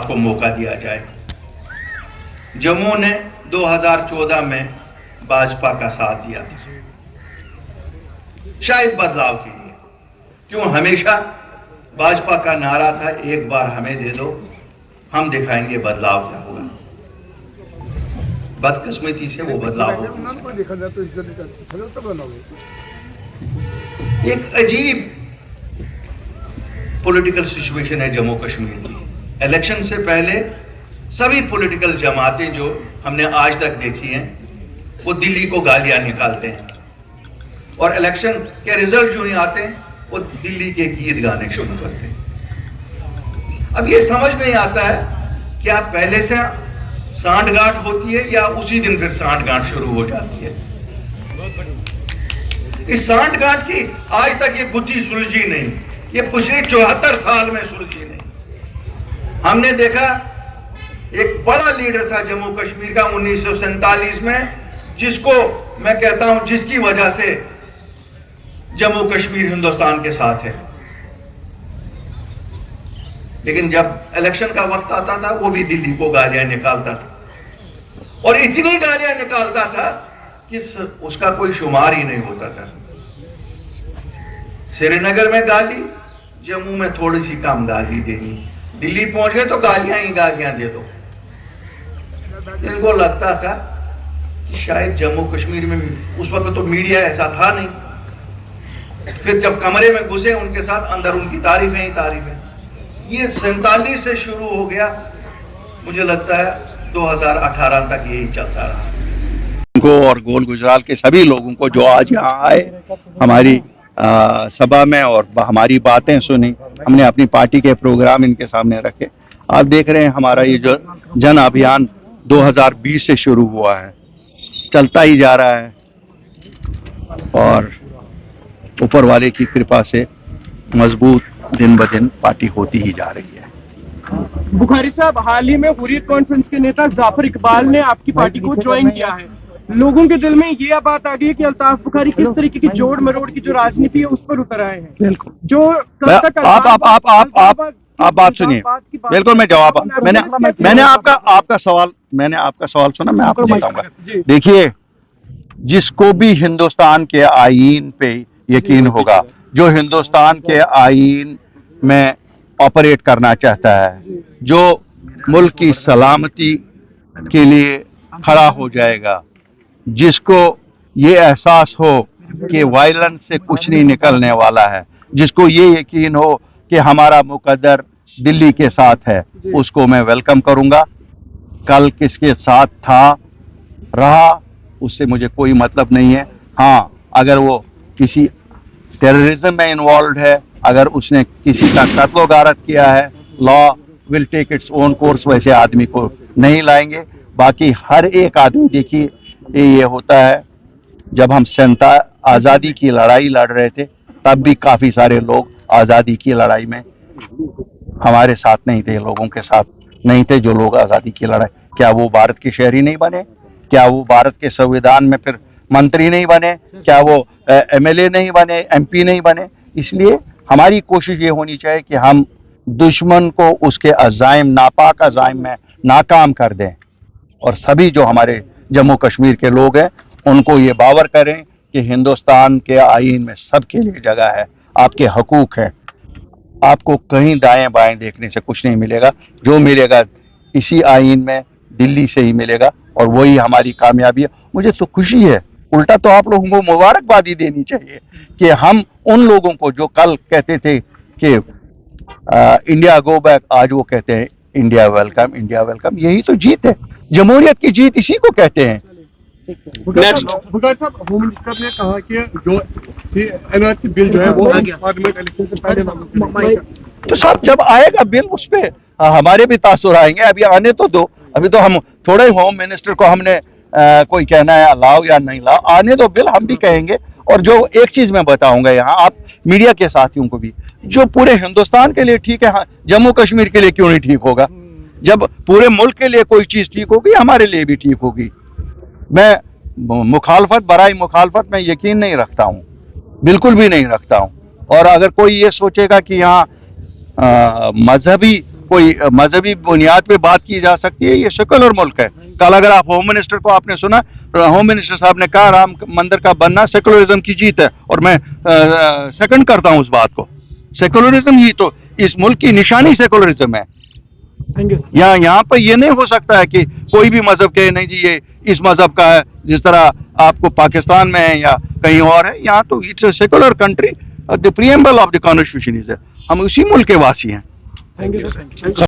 को मौका दिया जाए। जम्मू ने 2014 में भाजपा का साथ दिया था, शायद बदलाव के लिए। क्यों हमेशा भाजपा का नारा था, एक बार हमें दे दो, हम दिखाएंगे बदलाव क्या होगा। बदकिस्मती से वो बदलाव हो नहीं सका। एक अजीब पॉलिटिकल सिचुएशन है जम्मू कश्मीर की। इलेक्शन से पहले सभी पॉलिटिकल जमातें जो हमने आज तक देखी हैं, वो दिल्ली को गालियां निकालते हैं, और इलेक्शन के रिजल्ट जो ही आते हैं वो दिल्ली के गीत गाने शुरू करते हैं। अब ये समझ नहीं आता है क्या पहले से सांठगांठ होती है या उसी दिन फिर सांठगांठ शुरू हो जाती है। इस सांठगांठ की आज तक ये गुत्थी सुलझी नहीं, ये पिछले 74 साल में सुलझी नहीं। हमने देखा एक बड़ा लीडर था जम्मू कश्मीर का 1947 में, जिसको मैं कहता हूं जिसकी वजह से जम्मू कश्मीर हिंदुस्तान के साथ है। लेकिन जब इलेक्शन का वक्त आता था वो भी दिल्ली को गालियां निकालता था, और इतनी गालियां निकालता था कि उसका कोई शुमार ही नहीं होता था। श्रीनगर में गाली, जम्मू में थोड़ी सी कम गाली देनी, दिल्ली पहुंच गए तो गालियां ही गालियां दे दो। इनको लगता था कि शायद जम्मू कश्मीर में, उस वक्त तो मीडिया ऐसा था नहीं, फिर जब कमरे में घुसे उनके साथ, अंदर उनकी तारीफें ही तारीफें। ये 47 से शुरू हो गया, मुझे लगता है 2018 तक यही चलता रहा। उनको और गोल गुजरात के सभी लोगों को जो आज यहाँ आए हमारी सभा में और हमारी बातें सुनी, हमने अपनी पार्टी के प्रोग्राम इनके सामने रखे। आप देख रहे हैं हमारा ये जो जन अभियान 2020 से शुरू हुआ है, चलता ही जा रहा है, और ऊपर वाले की कृपा से मजबूत दिन ब दिन पार्टी होती ही जा रही है। बुखारी साहब, हाल ही में हुर्रियत कॉन्फ्रेंस के नेता जाफर इकबाल ने आपकी पार्टी को ज्वाइन किया है। लोगों के दिल में ये बात आ गई है कि अल्ताफ बुखारी किस तरीके की जोड़ मरोड़ की जो राजनीति है उस पर उतर आए हैं। बिल्कुल, जो आप बात सुनिए, बिल्कुल मैं जवाब, मैंने आपका सवाल सुना, मैं आपको बताऊंगा। देखिए, जिसको भी हिंदुस्तान के आईन पे यकीन होगा, जो हिंदुस्तान के आईन में ऑपरेट करना चाहता है, जो मुल्क की सलामती के लिए खड़ा हो जाएगा, जिसको ये एहसास हो कि वायलेंस से कुछ नहीं निकलने वाला है, जिसको ये यकीन हो कि हमारा मुकद्दर दिल्ली के साथ है, उसको मैं वेलकम करूंगा। कल किसके साथ था रहा उससे मुझे कोई मतलब नहीं है। हाँ, अगर वो किसी टेररिज्म में इन्वॉल्व है, अगर उसने किसी का कत्ल गारत किया है, law will take its own course, वैसे आदमी को नहीं लाएंगे। बाकी हर एक आदमी, देखिए ये होता है, जब हम आज़ादी की लड़ाई लड़ रहे थे तब भी काफ़ी सारे लोग आज़ादी की लड़ाई में हमारे साथ नहीं थे, लोगों के साथ नहीं थे जो लोग आज़ादी की लड़ाई, क्या वो भारत के शहरी नहीं बने? क्या वो भारत के संविधान में फिर मंत्री नहीं बने? क्या वो एमएलए नहीं बने, एमपी नहीं बने? इसलिए हमारी कोशिश ये होनी चाहिए कि हम दुश्मन को उसके अज़ाइम, नापाक अज़ाइम में नाकाम कर दें, और सभी जो हमारे जम्मू कश्मीर के लोग हैं उनको ये बावर करें कि हिंदुस्तान के आईन में सबके लिए जगह है, आपके हकूक हैं, आपको कहीं दाएं बाएं देखने से कुछ नहीं मिलेगा। जो मिलेगा इसी आईन में, दिल्ली से ही मिलेगा, और वही हमारी कामयाबी है। मुझे तो खुशी है, उल्टा तो आप लोगों को मुबारकबादी देनी चाहिए कि हम उन लोगों को जो कल कहते थे कि इंडिया गो बैक, आज वो कहते हैं इंडिया वेलकम, इंडिया वेलकम। यही तो जीत है, जमहूरियत की जीत इसी को कहते हैं। नेक्स्ट, बुखारी साहब, होम मिनिस्टर ने कहा कि जो एनआरसी बिल जो है वो पार्लियामेंट इलेक्शन से पहले, तो सब जब आएगा बिल उस पे हमारे भी तासुर आएंगे। अभी आने तो दो, अभी तो हम थोड़े होम मिनिस्टर को हमने कोई कहना है लाओ या नहीं लाओ, आने दो बिल, हम भी कहेंगे। और जो एक चीज मैं बताऊंगा यहाँ आप मीडिया के साथियों को भी, जो पूरे हिंदुस्तान के लिए ठीक है, हाँ, जम्मू कश्मीर के लिए क्यों नहीं ठीक होगा? जब पूरे मुल्क के लिए कोई चीज ठीक होगी, हमारे लिए भी ठीक होगी। मैं मुखालफत बराई मुखालफत में यकीन नहीं रखता हूँ, बिल्कुल भी नहीं रखता हूँ। और अगर कोई ये सोचेगा कि यहाँ मजहबी कोई मजहबी बुनियाद पे बात की जा सकती है। ये सेकुलर मुल्क है। कल अगर आप होम मिनिस्टर को आपने सुना, होम मिनिस्टर साहब ने कहा राम मंदिर का बनना सेकुलरिज्म की जीत है, और मैं सेकंड करता हूं उस बात को। सेकुलरिज्म ही तो इस मुल्क की निशानी सेकुलरिज्म है। Thank you. यहाँ पर ये नहीं हो सकता है कि कोई भी मजहब कहे नहीं जी ये इस मजहब का है, जिस तरह आपको पाकिस्तान में है या कहीं और है। यहाँ तो it's a secular country, the preamble of the constitution is है। हम उसी मुल्क के वासी हैं। Thank you sir.